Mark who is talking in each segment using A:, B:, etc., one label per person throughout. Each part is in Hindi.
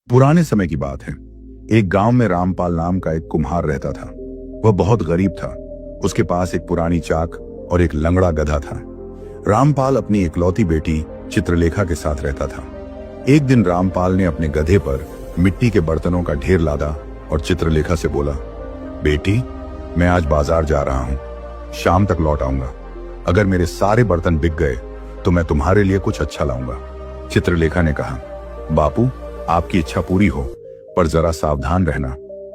A: पुराने समय की बात है। एक गांव में रामपाल नाम का एक कुम्हार रहता था। वह बहुत गरीब था। उसके पास एक पुरानी चाक और एक लंगड़ा गधा था। रामपाल अपनी इकलौती बेटी चित्रलेखा के साथ रहता था। एक दिन रामपाल ने अपने गधे पर मिट्टी के बर्तनों का ढेर लादा और चित्रलेखा से बोला, बेटी, मैं आज बाजार जा रहा हूं, शाम तक लौट आऊंगा। अगर मेरे सारे बर्तन बिक गए तो मैं तुम्हारे लिए कुछ अच्छा लाऊंगा। चित्रलेखा ने कहा, बापू, आपकी इच्छा पूरी हो, पर जरा सावधान रहना।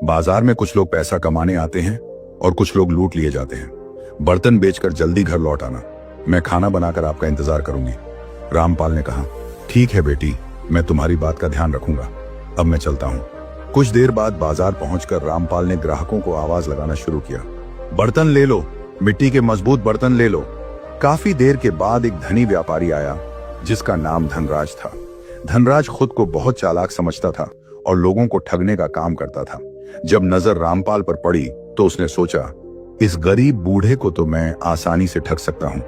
A: बाजार में कुछ लोग पैसा कमाने आते हैं और कुछ लोग लूट लिए जाते हैं। बर्तन बेचकर जल्दी घर लौट आना। मैं खाना बनाकर आपका इंतजार करूंगी। रामपाल ने कहा, ठीक है बेटी, मैं तुम्हारी बात का ध्यान रखूंगा। अब मैं चलता हूँ। कुछ देर बाद बाजार पहुंचकर रामपाल ने ग्राहकों को आवाज लगाना शुरू किया, बर्तन ले लो, मिट्टी के मजबूत बर्तन ले लो। काफी देर के बाद एक धनी व्यापारी आया जिसका नाम धनराज था। धनराज खुद को बहुत चालाक समझता था और लोगों को ठगने का काम करता था। जब नजर रामपाल पर पड़ी तो उसने सोचा, इस गरीब बूढ़े को तो मैं आसानी से ठग सकता हूँ।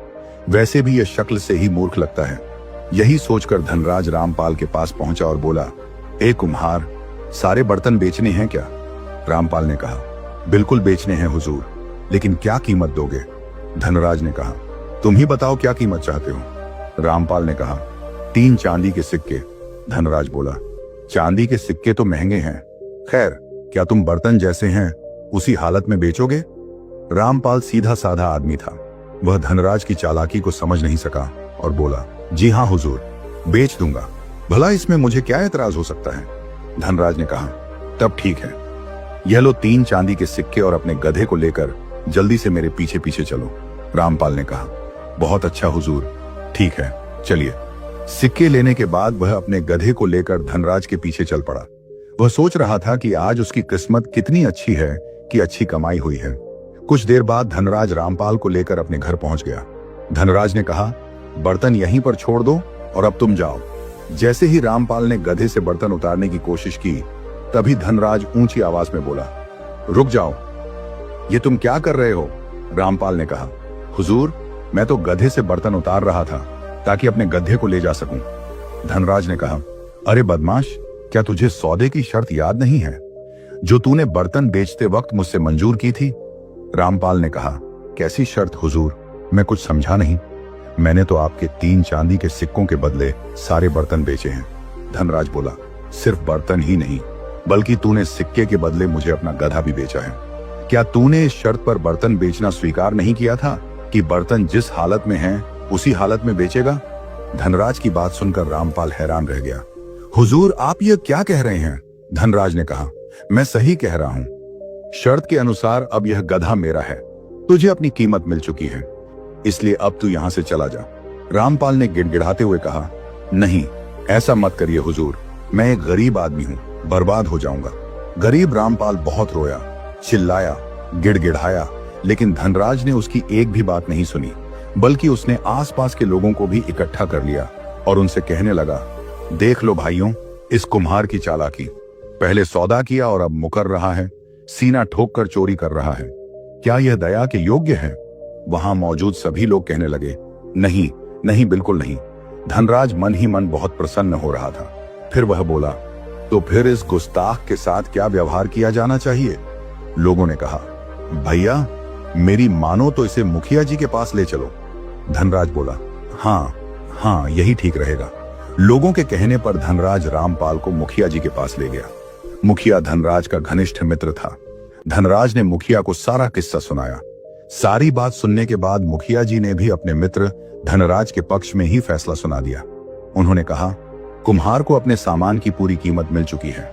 A: वैसे भी यह शक्ल से ही मूर्ख लगता है। यही सोचकर धनराज रामपाल के पास पहुंचा और बोला, ए कुम्हार, सारे बर्तन बेचने हैं क्या? रामपाल ने कहा, बिल्कुल बेचने हैं हुजूर, लेकिन क्या कीमत दोगे? धनराज ने कहा, तुम ही बताओ क्या कीमत चाहते हो। रामपाल ने कहा, 3 चांदी के सिक्के। धनराज बोला, चांदी के सिक्के तो महंगे हैं, खैर क्या तुम बर्तन जैसे हैं उसी हालत में बेचोगे? रामपाल सीधा साधा आदमी था। वह धनराज की चालाकी को समझ नहीं सका और बोला, जी हाँ हुजूर, बेच दूंगा, भला इसमें मुझे क्या एतराज हो सकता है? धनराज ने कहा, तब ठीक है, यह लो 3 चांदी के सिक्के और अपने गधे को लेकर जल्दी से मेरे पीछे पीछे चलो। रामपाल ने कहा, बहुत अच्छा हुजूर, ठीक है, चलिए। सिक्के लेने के बाद वह अपने गधे को लेकर धनराज के पीछे चल पड़ा। वह सोच रहा था कि आज उसकी किस्मत कितनी अच्छी है कि अच्छी कमाई हुई है। कुछ देर बाद धनराज रामपाल को लेकर अपने घर पहुंच गया। धनराज ने कहा, बर्तन यहीं पर छोड़ दो और अब तुम जाओ। जैसे ही रामपाल ने गधे से बर्तन उतारने की कोशिश की, तभी धनराज ऊंची आवाज में बोला, रुक जाओ, ये तुम क्या कर रहे हो? रामपाल ने कहा, हुजूर, मैं तो गधे से बर्तन उतार रहा था ताकि अपने गधे को ले जा सकूं। धनराज ने कहा, अरे बदमाश, क्या तुझे सौदे की शर्त याद नहीं है जो तूने बर्तन बेचते वक्त मुझसे मंजूर की थी? रामपाल ने कहा, कैसी शर्त हुजूर? मैं कुछ समझा नहीं। मैंने तो आपके 3 चांदी के सिक्कों के बदले सारे बर्तन बेचे हैं। धनराज बोला, सिर्फ बर्तन ही नहीं, बल्कि तूने सिक्के के बदले मुझे अपना गधा भी बेचा है। क्या तूने इस शर्त पर बर्तन बेचना स्वीकार नहीं किया था कि बर्तन जिस हालत में हैं उसी हालत में बेचेगा? धनराज की बात सुनकर रामपाल हैरान रह गया। हुजूर, आप ये क्या कह रहे हैं? धनराज ने कहा, मैं सही कह रहा हूं। शर्त के अनुसार अब यह गधा मेरा है। तुझे अपनी कीमत मिल चुकी है, इसलिए अब तू यहां से चला जा। रामपाल ने गिड़गिड़ाते हुए कहा, नहीं, ऐसा मत करिए हुजूर, मैं एक गरीब आदमी हूं, बर्बाद हो जाऊंगा। गरीब रामपाल बहुत रोया, चिल्लाया, गिड़गिड़ाया, लेकिन धनराज ने उसकी एक भी बात नहीं सुनी, बल्कि उसने आसपास के लोगों को भी इकट्ठा कर लिया और उनसे कहने लगा, देख लो भाइयों, इस कुम्हार की चालाकी। पहले सौदा किया और अब मुकर रहा है, सीना ठोक कर चोरी कर रहा है। क्या यह दया के योग्य है? वहां मौजूद सभी लोग कहने लगे, नहीं नहीं, बिल्कुल नहीं। धनराज मन ही मन बहुत प्रसन्न हो रहा था। फिर वह बोला, तो फिर इस गुस्ताख के साथ क्या व्यवहार किया जाना चाहिए? लोगों ने कहा, भैया, मेरी मानो तो इसे मुखिया जी के पास ले चलो। धनराज बोला, हाँ हाँ, यही ठीक रहेगा। लोगों के कहने पर धनराज रामपाल को मुखिया जी के पास ले गया। मुखिया धनराज का घनिष्ठ मित्र था। धनराज ने मुखिया को सारा किस्सा सुनाया। सारी बात सुनने के बाद मुखिया जी ने भी अपने मित्र धनराज के पक्ष में ही फैसला सुना दिया। उन्होंने कहा, कुम्हार को अपने सामान की पूरी कीमत मिल चुकी है।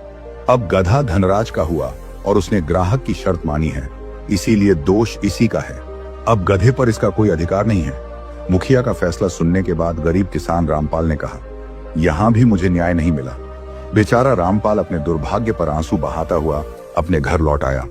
A: अब गधा धनराज का हुआ और उसने ग्राहक की शर्त मानी है, इसीलिए दोष इसी का है। अब गधे पर इसका कोई अधिकार नहीं है। मुखिया का फैसला सुनने के बाद गरीब किसान रामपाल ने कहा, यहां भी मुझे न्याय नहीं मिला। बेचारा रामपाल अपने दुर्भाग्य पर आंसू बहाता हुआ अपने घर लौट आया।